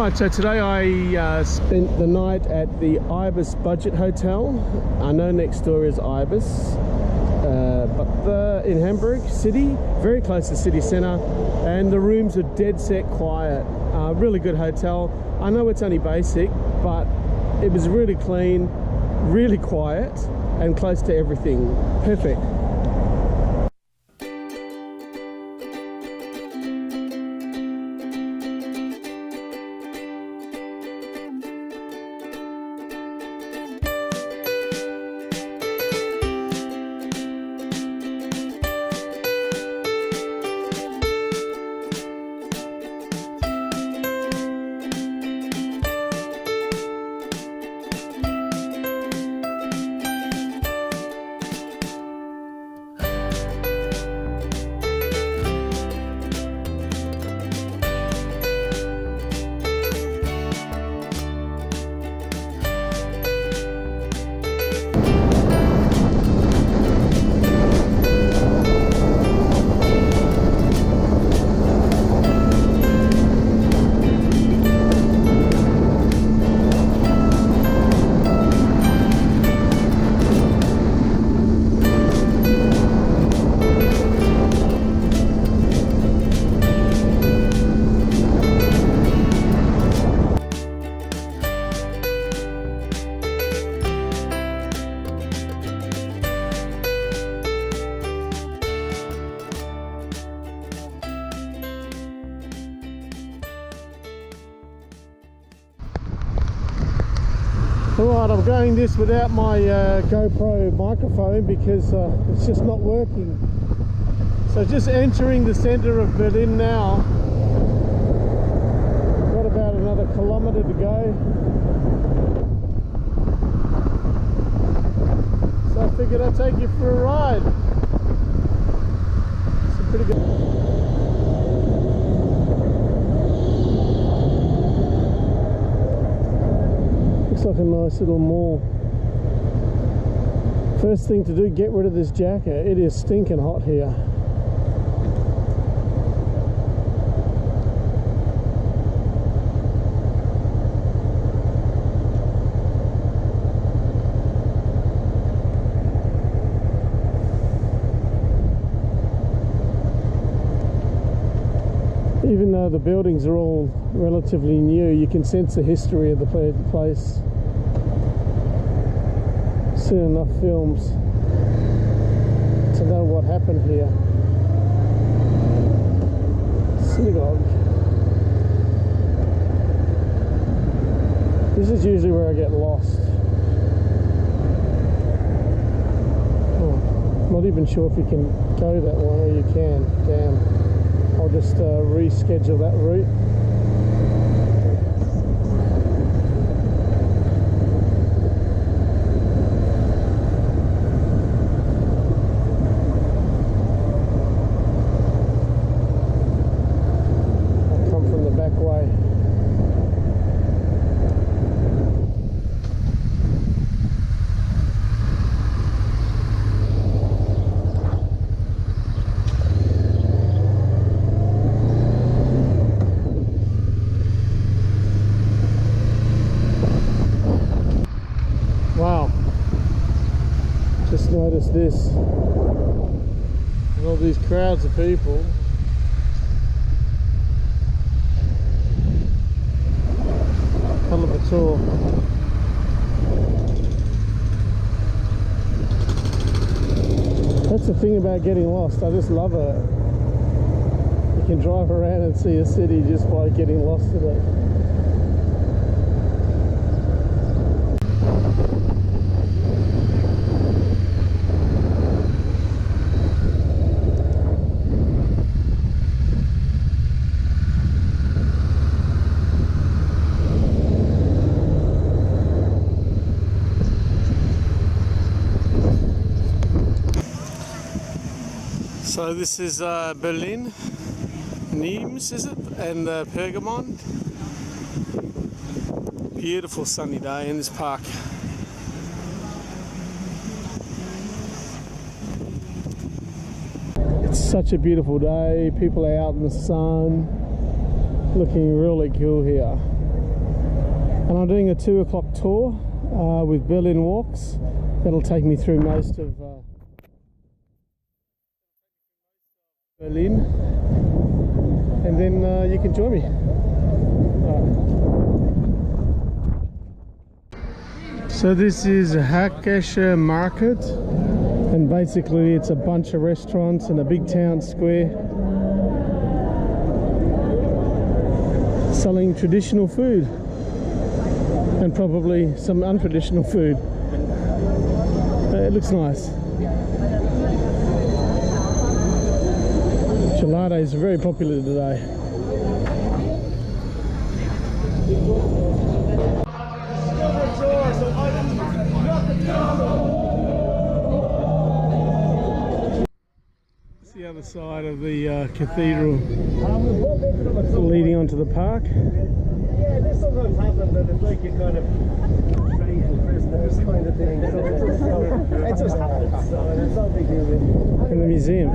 Right, so today I spent the night at the Ibis Budget Hotel. I know next door is Ibis, but in Hamburg city, very close to city centre, and the rooms are dead set quiet. Really good hotel. I know it's only basic, but it was really clean, really quiet, and close to everything. Perfect. Alright, I'm going this without my GoPro microphone because it's just not working. So just entering the centre of Berlin now. Got about another kilometre to go. So I figured I'd take you for a ride. It's a pretty good... Looks like a nice little mall. First thing to do, get rid of this jacket. It is stinking hot here. Even though the buildings are all relatively new, you can sense the history of the place. Seen enough films to know what happened here. Synagogue. This is usually where I get lost. Oh, not even sure if you can go that way, or you can. Damn. I'll just reschedule that route. I'll come from the back way. Just noticed this, and all these crowds of people. Hell of a tour. That's the thing about getting lost, I just love it. You can drive around and see a city just by getting lost in it. So this is Berlin, Nimes is it, and Pergamon. Beautiful sunny day in this park. It's such a beautiful day, people are out in the sun, looking really cool here. And I'm doing a 2 o'clock tour with Berlin Walks. That'll take me through most of Berlin, and then you can join me. So this is Hackesche Market, and basically it's a bunch of restaurants and a big town square selling traditional food and probably some untraditional food. It looks nice. Gelatos are very popular today. It's the other side of the cathedral leading onto the park. Yeah, this sometimes happens, and it's like you kind of prisoners kind of thing. It just happens, so it's not a big deal. In the museum.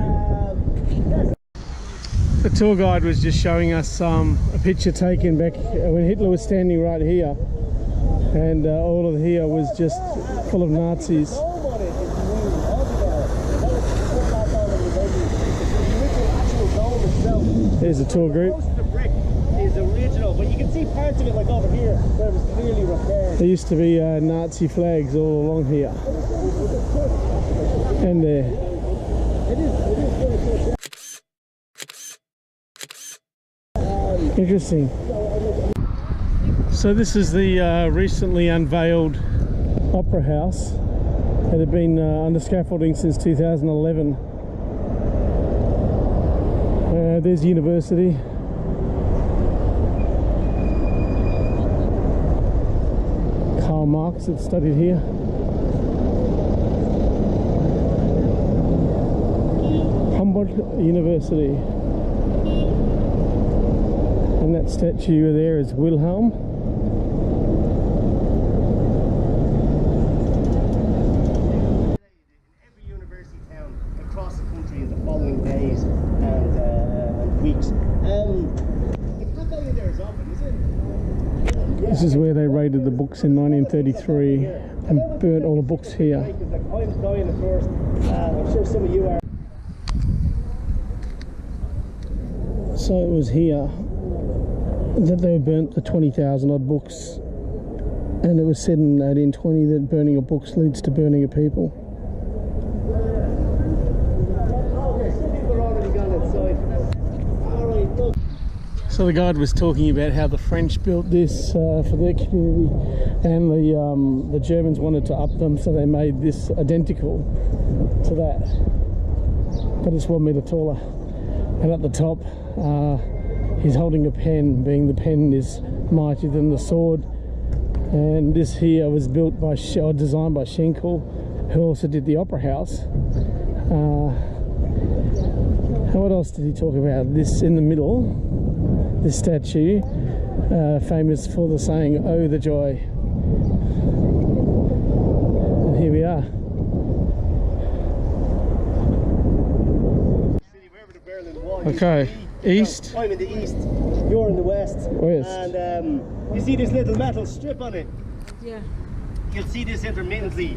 The tour guide was just showing us a picture taken back when Hitler was standing right here, and all of here was just full of Nazis. There's a tour group. Most of the brick is original, but you can see parts of it like over here where it was clearly repaired. There used to be Nazi flags all along here and there. Interesting. So this is the recently unveiled opera house. It had been under scaffolding since 2011. There's university. Karl Marx had studied here. Hamburg University. And that statue there is Wilhelm. Every university town across the country in the following days and weeks. It's not going there as often, is it? This is where they raided the books in 1933 and burnt all the books here. I'm dying at first. I'm sure some of you are. So it was here that they burnt the 20,000 odd books, and it was said in 1820 that burning of books leads to burning of people. Okay, some people are already gone inside. Alright, look. So the guide was talking about how the French built this for their community, and the Germans wanted to up them, so they made this identical to that, but it's 1 meter taller. And at the top, he's holding a pen, being the pen is mightier than the sword. And this here was built by, or designed by Schenkel, who also did the opera house. What else did he talk about? This in the middle, this statue, famous for the saying, "Oh, the joy." And here we are. Okay, east. I'm in the east, you're in the west. West. And you see this little metal strip on it? Yeah. You'll see this intermittently.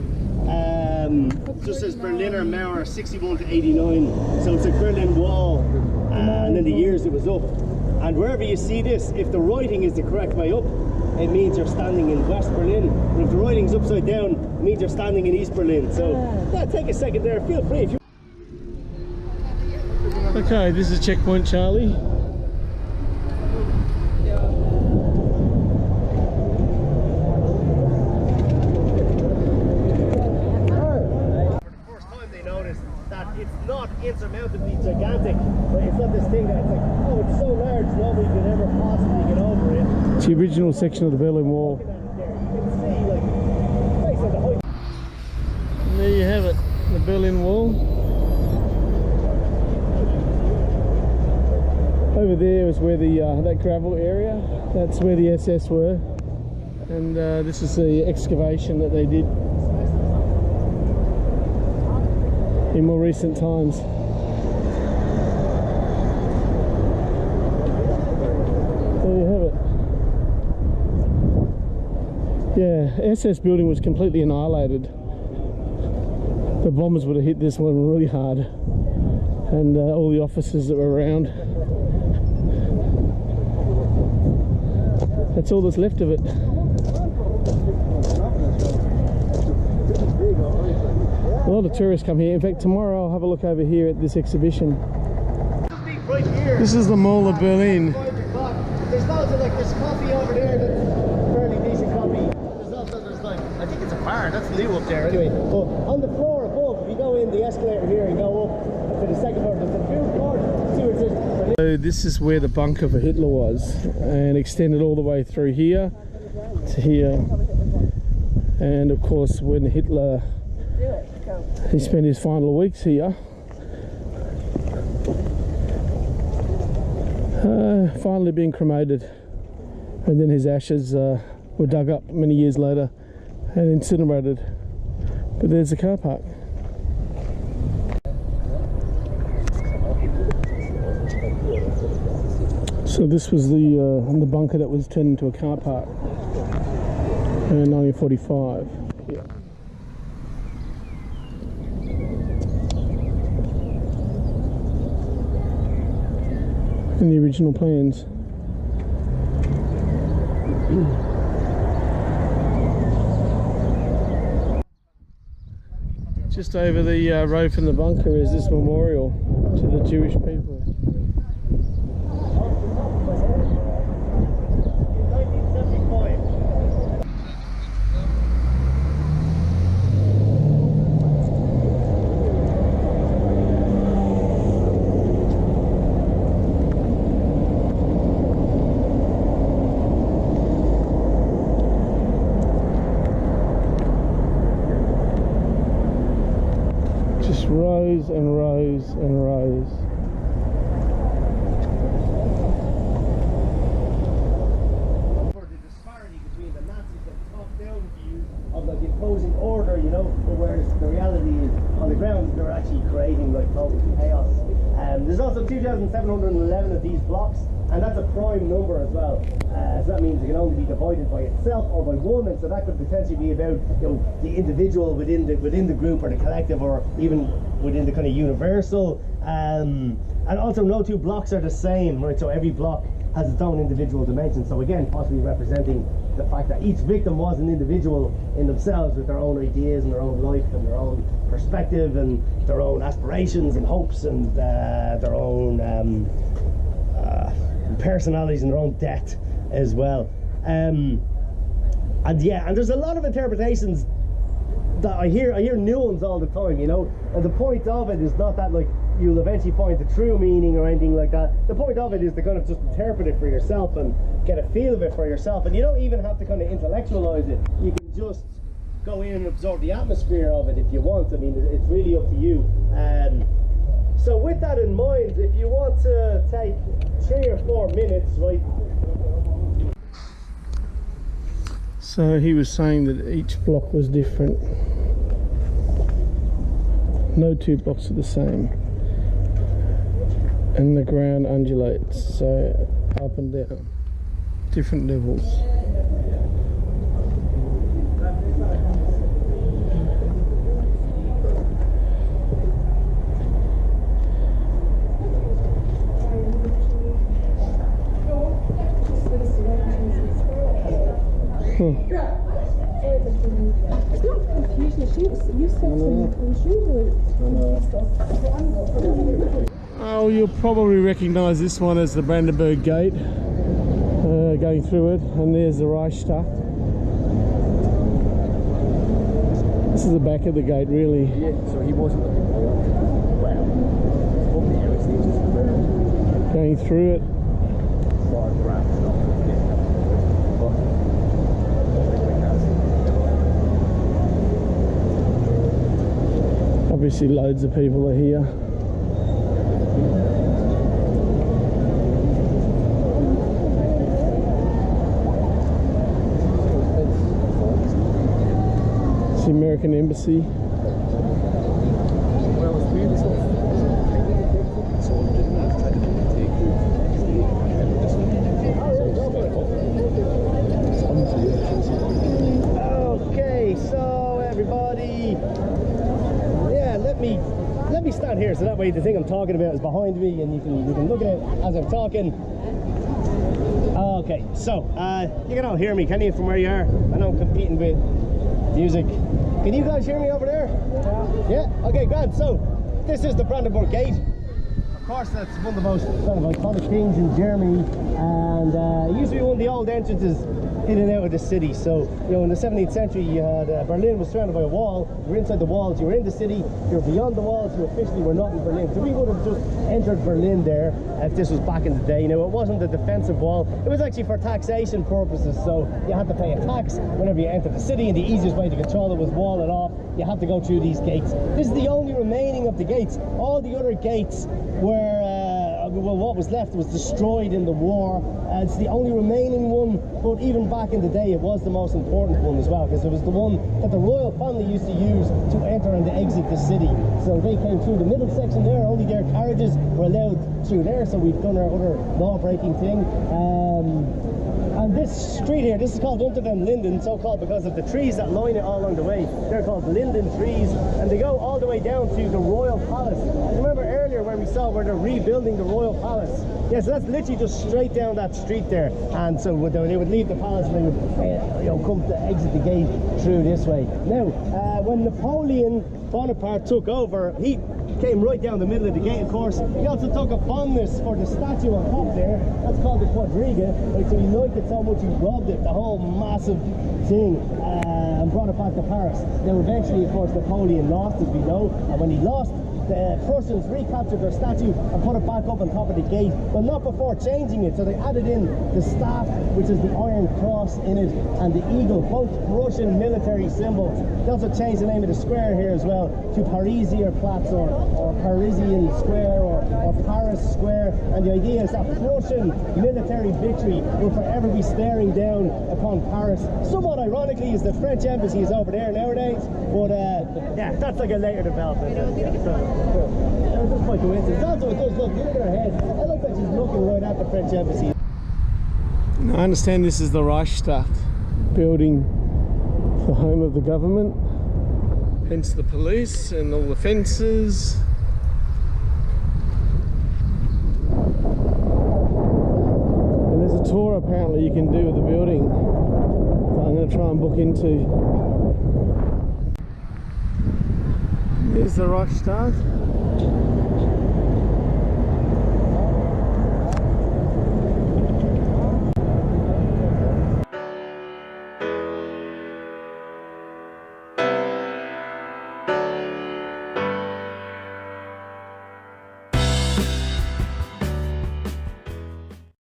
Just says Berliner Mauer 61 to 89. So it's a Berlin Wall. And then the years it was up. And wherever you see this, if the writing is the correct way up, it means you're standing in West Berlin. And if the writing's upside down, it means you're standing in East Berlin. So yeah, take a second there. Feel free. If you Okay, this is Checkpoint Charlie. it's not insurmountably gigantic, but it's not this thing that it's like, oh, it's so large, nobody could ever possibly get over it. It's the original section of the Berlin Wall. You can see, like, based on the height. And there you have it, the Berlin Wall. Over there is where the that gravel area, that's where the SS were, and this is the excavation that they did in more recent times. There you have it. Yeah, SS building was completely annihilated. The bombers would have hit this one really hard, and all the officers that were around. That's all that's left of it. A lot of tourists come here. In fact, tomorrow I'll have a look over here at this exhibition. Right here. This is the Mall of Berlin. There's loads of like this coffee over there that's fairly decent coffee. There's like, I think it's a bar, that's new up there anyway. But on the floor above, if you go in the escalator here and go up to the second floor, there's a food court. See where it says. So this is where the bunker for Hitler was, and extended all the way through here to here. And of course, when Hitler he spent his final weeks here, finally being cremated, and then his ashes were dug up many years later and incinerated. But there's the car park. So this was the bunker that was turned into a car park in 1945. Yeah. In the original plans. Just over the road from the bunker is this memorial to the Jewish people. Rows and rows and rows. For the disparity between the Nazis, the top-down view of like the opposing order, you know, whereas the reality is on the ground they're actually creating like total chaos. There's also 2,711 of these blocks, and that's a prime number as well. So that means it can only be divided by itself or by one, and so that could potentially be about, you know, the individual within the group or the collective, or even within the kind of universal. And also no two blocks are the same, right? So every block has its own individual dimension. So again, possibly representing the fact that each victim was an individual in themselves, with their own ideas and their own life and their own perspective and their own aspirations and hopes and their own personalities and their own death as well. And yeah, and there's a lot of interpretations that I hear new ones all the time, you know. And the point of it is not that like you'll eventually find the true meaning or anything like that. The point of it is to kind of just interpret it for yourself and get a feel of it for yourself, and you don't even have to kind of intellectualize it. You can just go in and absorb the atmosphere of it if you want. I mean, it's really up to you. So with that in mind, if you want to take 3 or 4 minutes, right? So he was saying that each block was different. No two blocks are the same. And the ground undulates, so up and down, different levels. Oh, you'll probably recognise this one as the Brandenburg Gate, going through it, and there's the Reichstag. This is the back of the gate, really. Yeah, so he wasn't looking for it. Well, going through it. Obviously loads of people are here. It's the American Embassy. Well, it's really so actually, let me stand here so that way the thing I'm talking about is behind me and you can look at it as I'm talking. Okay, so you can all hear me, can you, from where you are? I know I'm competing with music. Can you guys hear me over there? Yeah? Okay, grand. So this is the Brandenburg Gate. Of course, that's one of the most kind of iconic things in Germany, and it used to be one of the old entrances in and out of the city. So, you know, in the 17th century, you had Berlin was surrounded by a wall. You were inside the walls, you were in the city, you were beyond the walls, you officially were not in Berlin. So we would have just entered Berlin there if this was back in the day. You know, it wasn't a defensive wall, it was actually for taxation purposes. So you had to pay a tax whenever you entered the city, and the easiest way to control it was wall it off. You have to go through these gates. This is the only remaining of the gates. All the other gates were well, what was left was destroyed in the war. It's the only remaining one, but even back in the day it was the most important one as well, because it was the one that the royal family used to use to enter and to exit the city. So they came through the middle section there, only their carriages were allowed through there. So we've done our other law-breaking thing. And this street here, this is called Unter den Linden, so called because of the trees that line it all along the way. They're called linden trees, and they go all the way down to the Royal Palace. Remember earlier when we saw where they're rebuilding the Royal Palace? Yeah, so that's literally just straight down that street there. And so they would leave the palace and they would you know, come to exit the gate through this way. Now, when Napoleon Bonaparte took over, he came right down the middle of the gate, of course. He also took a fondness for the statue on top there. That's called the Quadriga. Like, so he liked it so much he robbed it, the whole massive thing, and brought it back to Paris. Now eventually, of course, Napoleon lost, as we know, and when he lost, the Prussians recaptured their statue and put it back up on top of the gate, but not before changing it. So they added in the staff, which is the Iron Cross in it, and the eagle, both Russian military symbols. They also changed the name of the square here as well to Parisier Platz, or Parisian Square, or Paris Square. And the idea is that Prussian military victory will forever be staring down upon Paris. Somewhat ironically, is the French embassy is over there nowadays, but yeah, that's like a later development. That was just by coincidence. Also, it does look at her head. I like that she's looking right at the French embassy. Now, I understand this is the Reichstag building, the home of the government, hence the police and all the fences. And there's a tour apparently you can do of the building that I'm going to try and book into. Here's the Reichstag.